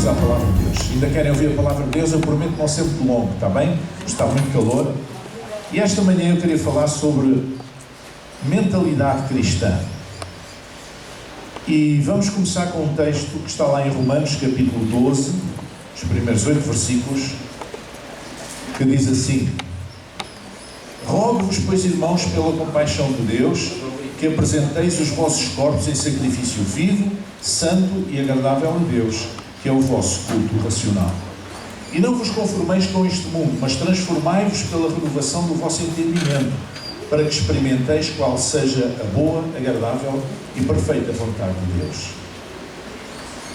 Vamos à palavra de Deus. Ainda querem ouvir a palavra de Deus? Eu prometo que não ser muito longo, está bem? Está muito calor. E esta manhã eu queria falar sobre mentalidade cristã. E vamos começar com um texto que está lá em Romanos, capítulo 12, os primeiros 8 versículos, que diz assim: Rogo-vos, pois, irmãos, pela compaixão de Deus, que apresenteis os vossos corpos em sacrifício vivo, santo e agradável a Deus, que é o vosso culto racional. E não vos conformeis com este mundo, mas transformai-vos pela renovação do vosso entendimento, para que experimenteis qual seja a boa, agradável e perfeita vontade de Deus.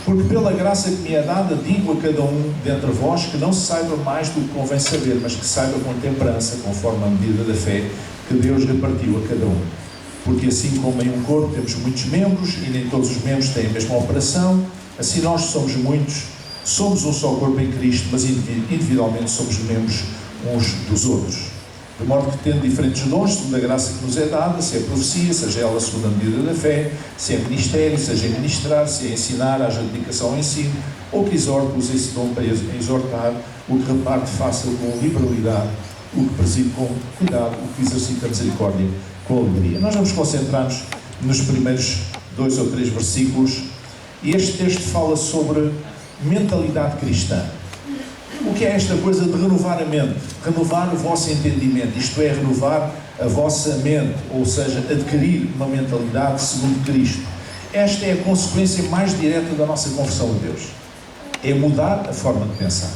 Porque pela graça que me é dada, digo a cada um dentre vós que não se saiba mais do que convém saber, mas que saiba com temperança, conforme a medida da fé que Deus repartiu a cada um. Porque assim como em um corpo temos muitos membros, e nem todos os membros têm a mesma operação, assim nós somos muitos, somos um só corpo em Cristo, mas individualmente somos membros uns dos outros. De modo que, tendo diferentes dons, segundo a graça que nos é dada, se é profecia, seja ela segundo a medida da fé, se é ministério, seja em ministrar, se é ensinar, haja dedicação ao ensino, ou que exorte, use esse dom para exortar, o que reparte faça com liberalidade, o que preside com cuidado, o que exercita misericórdia com alegria. Nós vamos concentrar-nos nos primeiros 2 ou 3 versículos, e este texto fala sobre mentalidade cristã. O que é esta coisa de renovar a mente? Renovar o vosso entendimento, isto é, renovar a vossa mente, ou seja, adquirir uma mentalidade segundo Cristo. Esta é a consequência mais direta da nossa conversão a Deus. É mudar a forma de pensar.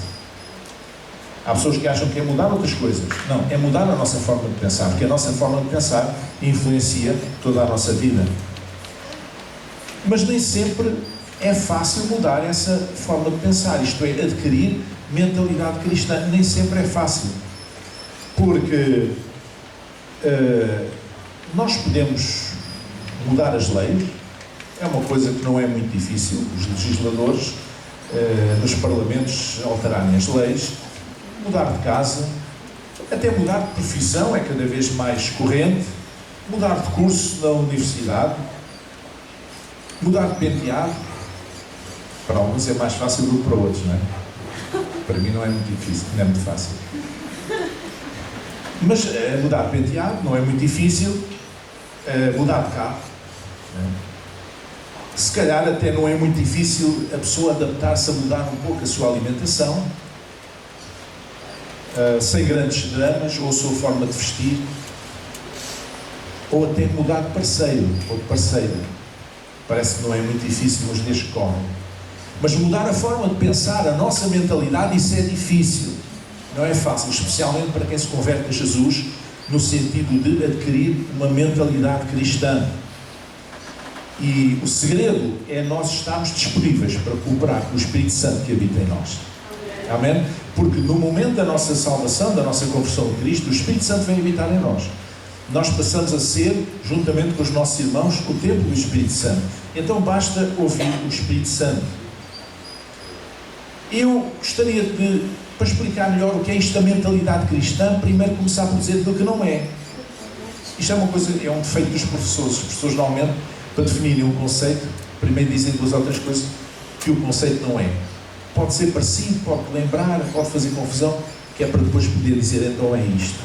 Há pessoas que acham que é mudar outras coisas. Não, é mudar a nossa forma de pensar, porque a nossa forma de pensar influencia toda a nossa vida. Mas nem sempre é fácil mudar essa forma de pensar, isto é, adquirir mentalidade cristã. Nem sempre é fácil, porque nós podemos mudar as leis, é uma coisa que não é muito difícil, os legisladores nos parlamentos alterarem as leis, mudar de casa, até mudar de profissão é cada vez mais corrente, mudar de curso na universidade, mudar de penteado. Para alguns é mais fácil do que para outros, não é? Para mim não é muito difícil, não é muito fácil. Mas mudar de penteado não é muito difícil, mudar de carro, não é? Se calhar até não é muito difícil a pessoa adaptar-se a mudar um pouco a sua alimentação, sem grandes dramas, ou a sua forma de vestir, ou até mudar de parceiro ou de parceira. Parece que não é muito difícil nos dias que correm. Mas mudar a forma de pensar, a nossa mentalidade, isso é difícil. Não é fácil, especialmente para quem se converte a Jesus, no sentido de adquirir uma mentalidade cristã. E o segredo é nós estarmos disponíveis para cooperar com o Espírito Santo que habita em nós. Amém? Porque no momento da nossa salvação, da nossa conversão a Cristo, o Espírito Santo vem habitar em nós. Nós passamos a ser, juntamente com os nossos irmãos, o templo do Espírito Santo. Então basta ouvir o Espírito Santo. Eu gostaria de, para explicar melhor o que é isto da mentalidade cristã, primeiro começar por dizer aquilo que não é. Isto é uma coisa, é um defeito dos professores. Os professores normalmente, para definirem um conceito, primeiro dizem 2 ou 3 coisas que o conceito não é. Pode ser parecido, pode lembrar, pode fazer confusão, que é para depois poder dizer, então é isto.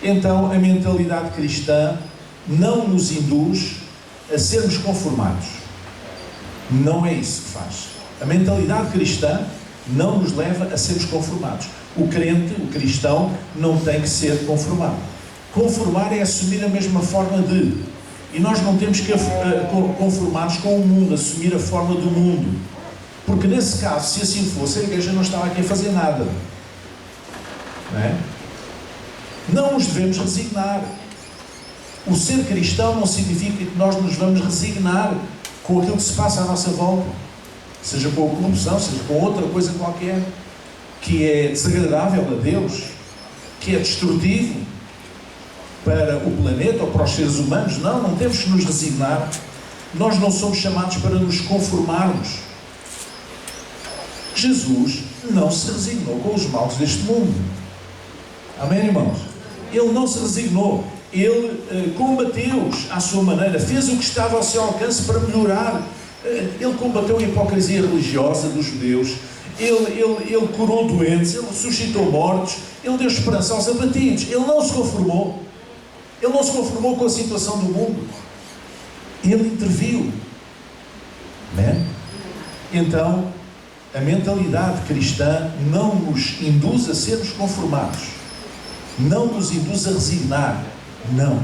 Então, a mentalidade cristã não nos induz a sermos conformados. Não é isso que faz. A mentalidade cristã não nos leva a sermos conformados. O crente, o cristão, não tem que ser conformado. Conformar é assumir a mesma forma de. E nós não temos que conformar-nos com o mundo, assumir a forma do mundo. Porque nesse caso, se assim fosse, a igreja não estava aqui a fazer nada. Não é? Não nos devemos resignar. O ser cristão não significa que nós nos vamos resignar com aquilo que se passa à nossa volta. Seja com a corrupção, seja com outra coisa qualquer, que é desagradável a Deus, que é destrutivo para o planeta ou para os seres humanos. Não temos que nos resignar. Nós não somos chamados para nos conformarmos. Jesus não se resignou com os males deste mundo. Amém, irmãos? Ele não se resignou. Ele combateu-os à sua maneira, fez o que estava ao seu alcance para melhorar. Ele combateu a hipocrisia religiosa dos judeus, Ele curou doentes, Ele ressuscitou mortos, Ele deu esperança aos abatidos. Ele não se conformou. Ele não se conformou com a situação do mundo. Ele interviu. Amém? Então, a mentalidade cristã não nos induz a sermos conformados. Não nos induz a resignar. Não.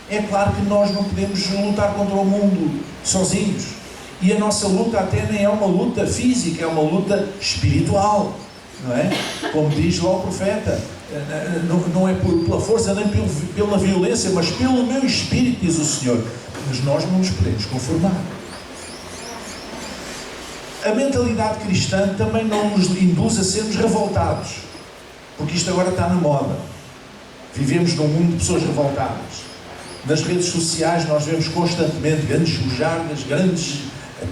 É claro que nós não podemos lutar contra o mundo sozinhos. E a nossa luta até nem é uma luta física, é uma luta espiritual. Não é? Como diz lá o profeta. Não é pela força nem pela violência, mas pelo meu espírito, diz o Senhor. Mas nós não nos podemos conformar. A mentalidade cristã também não nos induz a sermos revoltados, porque isto agora está na moda. Vivemos num mundo de pessoas revoltadas. Nas redes sociais nós vemos constantemente grandes bujardas, grandes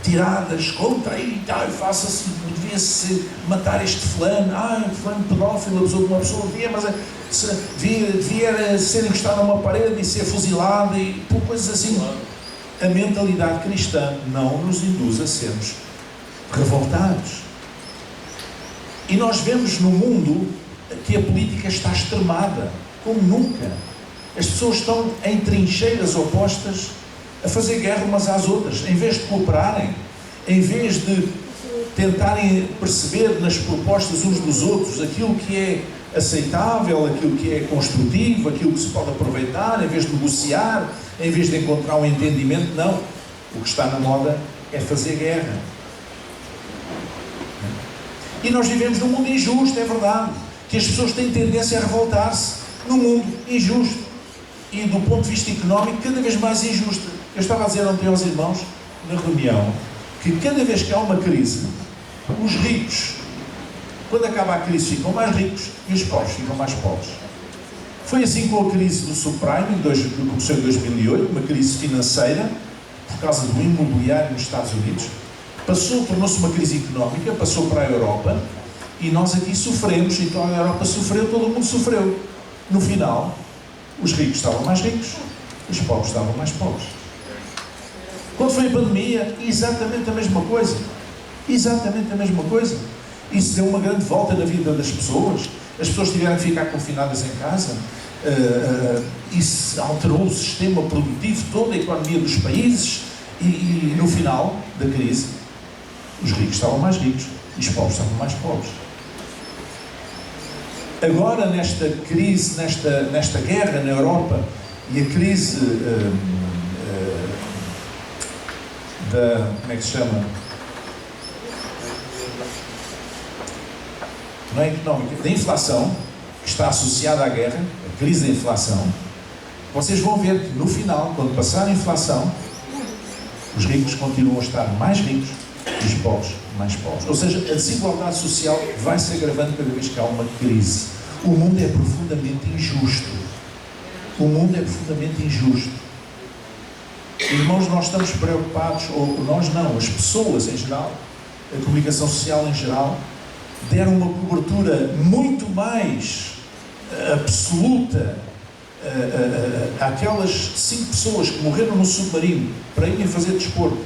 tiradas contra e tal, faça-se, devia-se matar este fulano, fulano pedófilo, uma pessoa devia ser encostado a uma parede e ser fuzilado e por coisas assim. A mentalidade cristã não nos induz a sermos revoltados. E nós vemos no mundo que a política está extremada, como nunca. As pessoas estão em trincheiras opostas a fazer guerra umas às outras, em vez de cooperarem, em vez de tentarem perceber nas propostas uns dos outros aquilo que é aceitável, aquilo que é construtivo, aquilo que se pode aproveitar, em vez de negociar, em vez de encontrar um entendimento. Não. O que está na moda é fazer guerra. E nós vivemos num mundo injusto, é verdade, que as pessoas têm tendência a revoltar-se num mundo injusto e do ponto de vista económico cada vez mais injusto. Eu estava a dizer ontem aos irmãos na reunião que cada vez que há uma crise, os ricos, quando acaba a crise, ficam mais ricos e os pobres ficam mais pobres. Foi assim com a crise do subprime, que começou em 2008, uma crise financeira por causa do imobiliário nos Estados Unidos. Tornou-se uma crise económica, passou para a Europa e nós aqui sofremos, então a Europa sofreu, todo o mundo sofreu. No final, os ricos estavam mais ricos, os pobres estavam mais pobres. Quando foi a pandemia, exatamente a mesma coisa. Exatamente a mesma coisa. Isso deu uma grande volta na vida das pessoas. As pessoas tiveram que ficar confinadas em casa. Isso alterou o sistema produtivo, toda a economia dos países e no final da crise, os ricos estavam mais ricos e os pobres estavam mais pobres. Agora, nesta crise, nesta guerra na Europa e a crise como é que se chama? Não é económica, da inflação, que está associada à guerra, a crise da inflação. Vocês vão ver que no final, quando passar a inflação, os ricos continuam a estar mais ricos e os pobres mais pobres. Ou seja, a desigualdade social vai se agravando cada vez que há uma crise. O mundo é profundamente injusto. O mundo é profundamente injusto. Irmãos, nós estamos preocupados, ou nós não, as pessoas em geral, a comunicação social em geral, deram uma cobertura muito mais absoluta àquelas 5 pessoas que morreram no submarino para irem fazer desporto,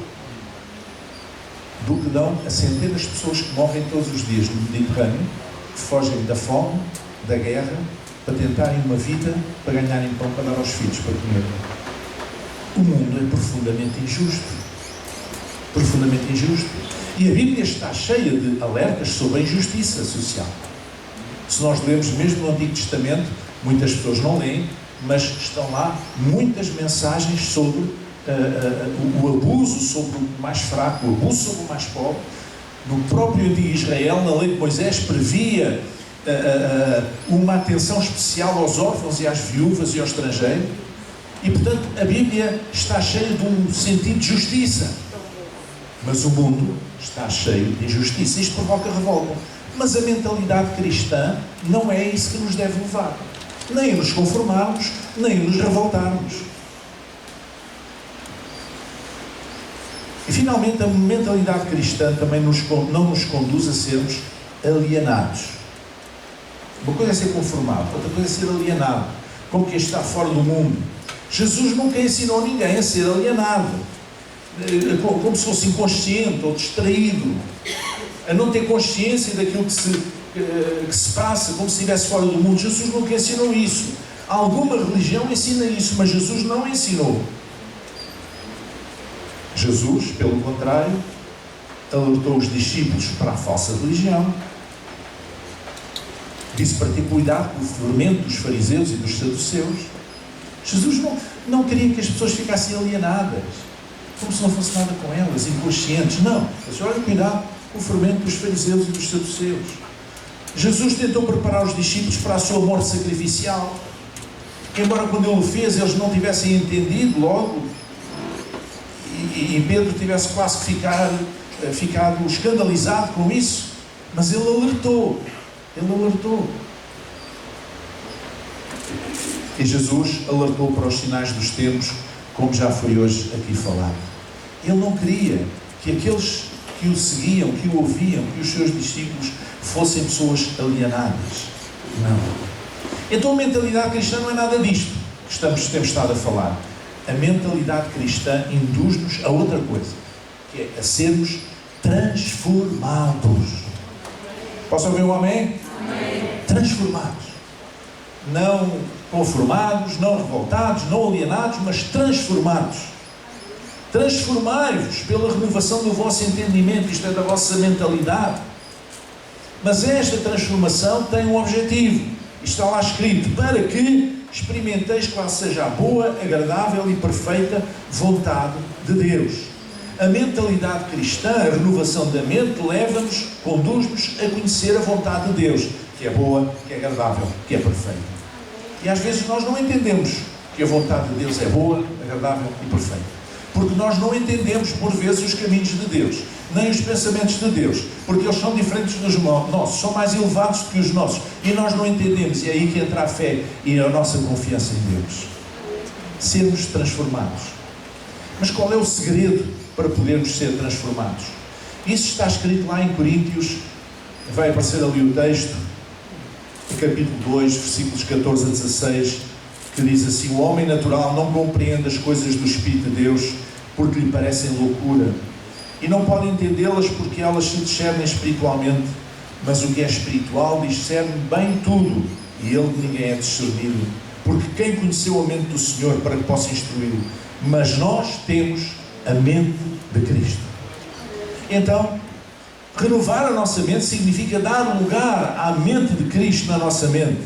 do que dão a centenas de pessoas que morrem todos os dias no Mediterrâneo, que fogem da fome, da guerra, para tentarem uma vida, para ganharem pão para dar aos filhos, para comer. O mundo é profundamente injusto. Profundamente injusto. E a Bíblia está cheia de alertas sobre a injustiça social. Se nós lermos mesmo no Antigo Testamento, muitas pessoas não leem, mas estão lá muitas mensagens sobre o abuso sobre o mais fraco, o abuso sobre o mais pobre. No próprio Antigo Israel, na lei de Moisés, previa uma atenção especial aos órfãos e às viúvas e ao estrangeiro. E, portanto, a Bíblia está cheia de um sentido de justiça. Mas o mundo está cheio de injustiça. Isto provoca revolta. Mas a mentalidade cristã não é isso que nos deve levar. Nem a nos conformarmos, nem a nos revoltarmos. E, finalmente, a mentalidade cristã também não nos conduz a sermos alienados. Uma coisa é ser conformado, outra coisa é ser alienado. Como que está fora do mundo. Jesus nunca ensinou ninguém a ser alienado, como se fosse inconsciente ou distraído. a não ter consciência daquilo que se passa, como se estivesse fora do mundo. Jesus nunca ensinou isso. Alguma religião ensina isso, mas Jesus não ensinou. Jesus, pelo contrário, alertou os discípulos para a falsa religião. Disse para ter cuidado com o fermento dos fariseus e dos saduceus. Jesus não queria que as pessoas ficassem alienadas, como se não fosse nada com elas, inconscientes. Não, mas olhem, cuidado com o fermento dos fariseus e dos saduceus. Jesus tentou preparar os discípulos para a sua morte sacrificial. Embora quando ele o fez, eles não tivessem entendido logo, e Pedro tivesse quase que ficado escandalizado com isso, mas ele alertou. E Jesus alertou para os sinais dos tempos, como já foi hoje aqui falado. Ele não queria que aqueles que o seguiam, que o ouviam, que os seus discípulos fossem pessoas alienadas. Não. Então a mentalidade cristã não é nada disto que temos estado a falar. A mentalidade cristã induz-nos a outra coisa, que é a sermos transformados. Posso ouvir um amém? Amém. Transformados. Não conformados, não revoltados, não alienados, mas transformados. Transformai-vos pela renovação do vosso entendimento, isto é, da vossa mentalidade. Mas esta transformação tem um objetivo. Está lá escrito: para que experimenteis qual seja a boa, agradável e perfeita vontade de Deus. A mentalidade cristã, a renovação da mente, leva-nos, conduz-nos a conhecer a vontade de Deus, que é boa, que é agradável, que é perfeita. E às vezes nós não entendemos que a vontade de Deus é boa, agradável e perfeita, porque nós não entendemos por vezes os caminhos de Deus, nem os pensamentos de Deus, porque eles são diferentes dos nossos, são mais elevados do que os nossos, e nós não entendemos. E é aí que entra a fé e a nossa confiança em Deus. Sermos transformados. Mas qual é o segredo para podermos ser transformados? Isso está escrito lá em Coríntios, vai aparecer ali o texto, capítulo 2, versículos 14 a 16, que diz assim: o homem natural não compreende as coisas do Espírito de Deus, porque lhe parecem loucura, e não pode entendê-las porque elas se discernem espiritualmente, mas o que é espiritual discerne bem tudo, e ele de ninguém é discernido, porque quem conheceu a mente do Senhor para que possa instruí-lo? Mas nós temos a mente de Cristo. Então, renovar a nossa mente significa dar lugar à mente de Cristo na nossa mente.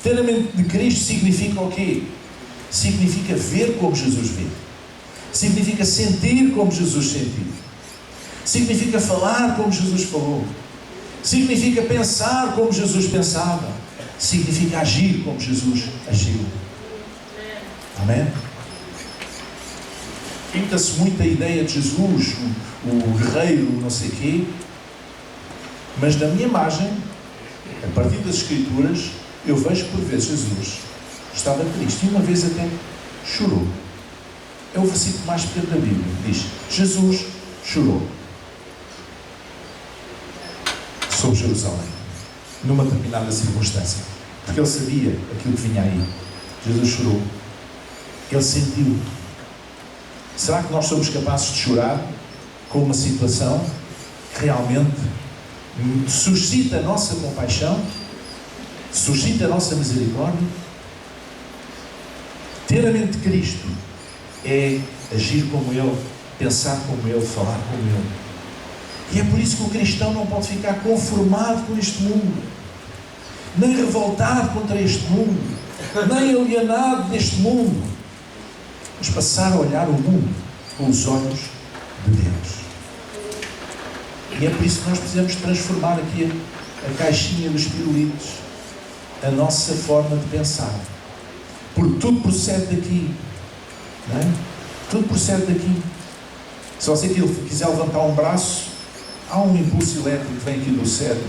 Ter a mente de Cristo significa o quê? Significa ver como Jesus vê. Significa sentir como Jesus sentiu. Significa falar como Jesus falou. Significa pensar como Jesus pensava. Significa agir como Jesus agiu. Amém? Pinta-se muito a ideia de Jesus, o guerreiro, não sei quê, mas na minha imagem, a partir das Escrituras, eu vejo que por vezes Jesus estava triste e uma vez até chorou. É o versículo mais pequeno da Bíblia. Diz: Jesus chorou sobre Jerusalém, numa determinada circunstância, porque ele sabia aquilo que vinha aí. Jesus chorou, ele sentiu. Será que nós somos capazes de chorar com uma situação que realmente suscita a nossa compaixão, suscita a nossa misericórdia? Ter a mente de Cristo é agir como Ele, pensar como Ele, falar como Ele. E é por isso que o cristão não pode ficar conformado com este mundo, nem revoltado contra este mundo, nem alienado deste mundo, mas passar a olhar o mundo com os olhos de Deus. E é por isso que nós precisamos transformar aqui a caixinha dos pirulitos, a nossa forma de pensar, porque tudo procede daqui, não é? Tudo procede daqui. Se você quiser levantar um braço, há um impulso elétrico que vem aqui do cérebro,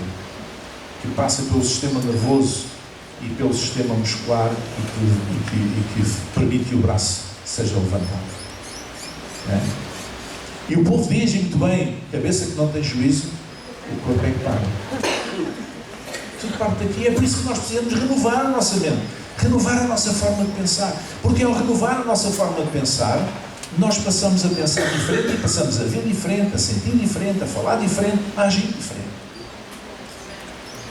que passa pelo sistema nervoso e pelo sistema muscular e que permite que o braço seja levantado. Não é? E o povo diz muito bem: cabeça que não tem juízo, o corpo é que paga. Tudo parte daqui. É por isso que nós precisamos renovar a nossa mente, renovar a nossa forma de pensar, porque ao renovar a nossa forma de pensar, nós passamos a pensar diferente e passamos a ver diferente, a sentir diferente, a falar diferente, a agir diferente.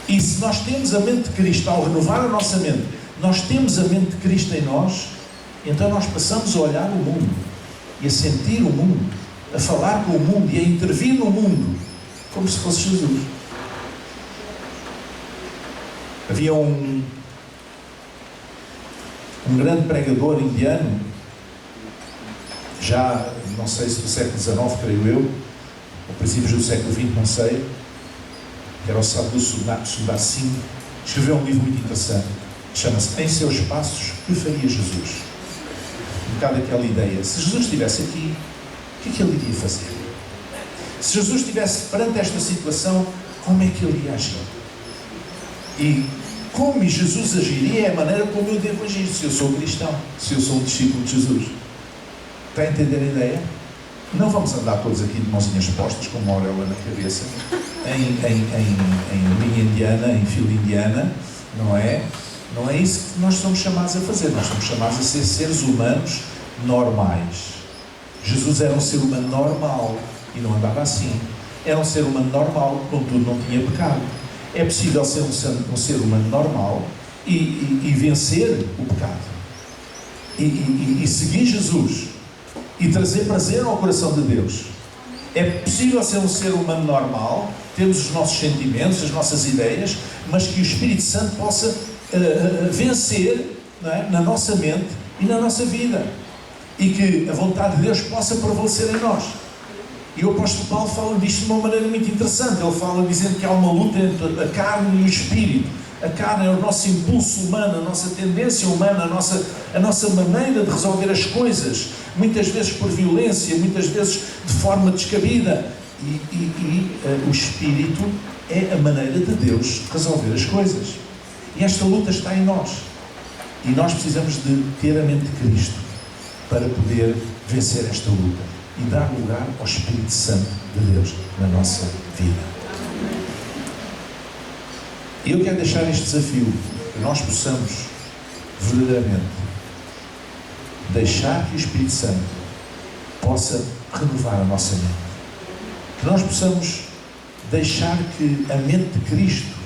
E se nós temos a mente de Cristo, ao renovar a nossa mente, nós temos a mente de Cristo em nós, então nós passamos a olhar o mundo e a sentir o mundo, a falar com o mundo e a intervir no mundo como se fosse Jesus. Havia um grande pregador indiano, já não sei se do século XIX, creio eu, ou princípios do século XX, não sei, que era o Sadhu Sundar Singh, escreveu um livro muito interessante, chama-se Em Seus Passos, que faria Jesus? Um bocado aquela ideia, se Jesus estivesse aqui, o que é que ele iria fazer? Se Jesus estivesse perante esta situação, como é que ele ia agir? E como Jesus agiria é a maneira como eu devo agir, se eu sou cristão, se eu sou um discípulo de Jesus. Está a entender a ideia? Não vamos andar todos aqui de mãozinhas postas, com uma auréola na cabeça, em linha indiana, em fila indiana, não é? Não é isso que nós somos chamados a fazer. Nós somos chamados a ser seres humanos normais. Jesus era um ser humano normal e não andava assim. Era um ser humano normal, contudo não tinha pecado. É possível ser um ser humano normal e vencer o pecado. E seguir Jesus e trazer prazer ao coração de Deus. É possível ser um ser humano normal, temos os nossos sentimentos, as nossas ideias, mas que o Espírito Santo possa vencer, não é, na nossa mente e na nossa vida. E que a vontade de Deus possa prevalecer em nós. E o apóstolo Paulo fala disto de uma maneira muito interessante. Ele fala dizendo que há uma luta entre a carne e o Espírito. A carne é o nosso impulso humano, a nossa tendência humana, a nossa maneira de resolver as coisas, muitas vezes por violência, muitas vezes de forma descabida. E o Espírito é a maneira de Deus resolver as coisas. E esta luta está em nós. E nós precisamos de ter a mente de Cristo para poder vencer esta luta e dar lugar ao Espírito Santo de Deus na nossa vida. E eu quero deixar este desafio, que nós possamos verdadeiramente deixar que o Espírito Santo possa renovar a nossa mente. Que nós possamos deixar que a mente de Cristo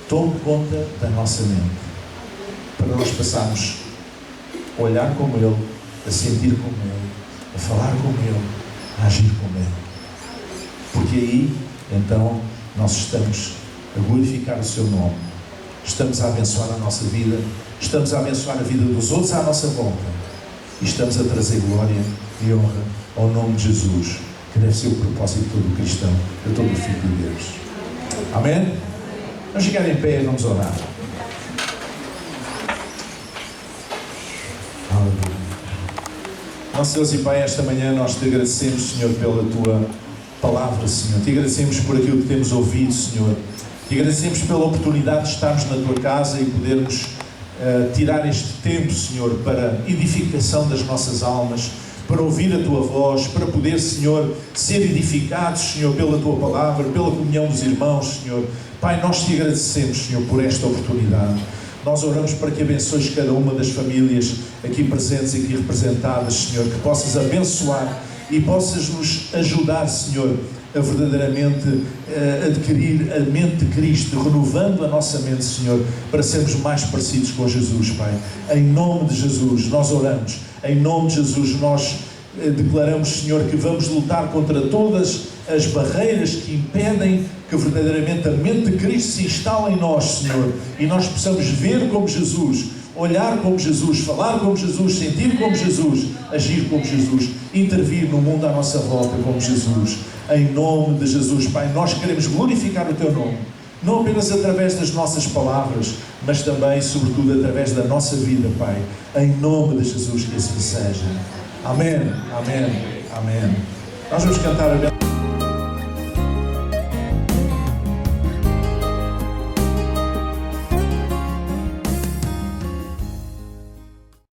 tome conta da nossa mente, para nós passarmos a olhar como Ele, a sentir como Ele, a falar como Ele, a agir como Ele. Porque aí, então, nós estamos a glorificar o Seu nome, estamos a abençoar a nossa vida, estamos a abençoar a vida dos outros à nossa volta e estamos a trazer glória e honra ao nome de Jesus, que deve ser o propósito de todo cristão, de todo filho de Deus. Amém? Vamos chegar em pé e vamos orar. Aleluia. Nosso Deus e Pai, esta manhã nós te agradecemos, Senhor, pela Tua palavra, Senhor. Te agradecemos por aquilo que temos ouvido, Senhor. Te agradecemos pela oportunidade de estarmos na Tua casa e podermos tirar este tempo, Senhor, para edificação das nossas almas, para ouvir a Tua voz, para poder, Senhor, ser edificados, Senhor, pela Tua palavra, pela comunhão dos irmãos, Senhor. Pai, nós Te agradecemos, Senhor, por esta oportunidade. Nós oramos para que abençoes cada uma das famílias aqui presentes e aqui representadas, Senhor, que possas abençoar e possas nos ajudar, Senhor, a verdadeiramente adquirir a mente de Cristo, renovando a nossa mente, Senhor, para sermos mais parecidos com Jesus, Pai. Em nome de Jesus, nós oramos. Em nome de Jesus, nós declaramos, Senhor, que vamos lutar contra todas as barreiras que impedem que verdadeiramente a mente de Cristo se instale em nós, Senhor, e nós possamos ver como Jesus, olhar como Jesus, falar como Jesus, sentir como Jesus, agir como Jesus, intervir no mundo à nossa volta como Jesus. Em nome de Jesus, Pai, nós queremos glorificar o Teu nome, não apenas através das nossas palavras, mas também, sobretudo, através da nossa vida, Pai. Em nome de Jesus, que assim seja. Amém, amém, amém. Nós vamos cantar a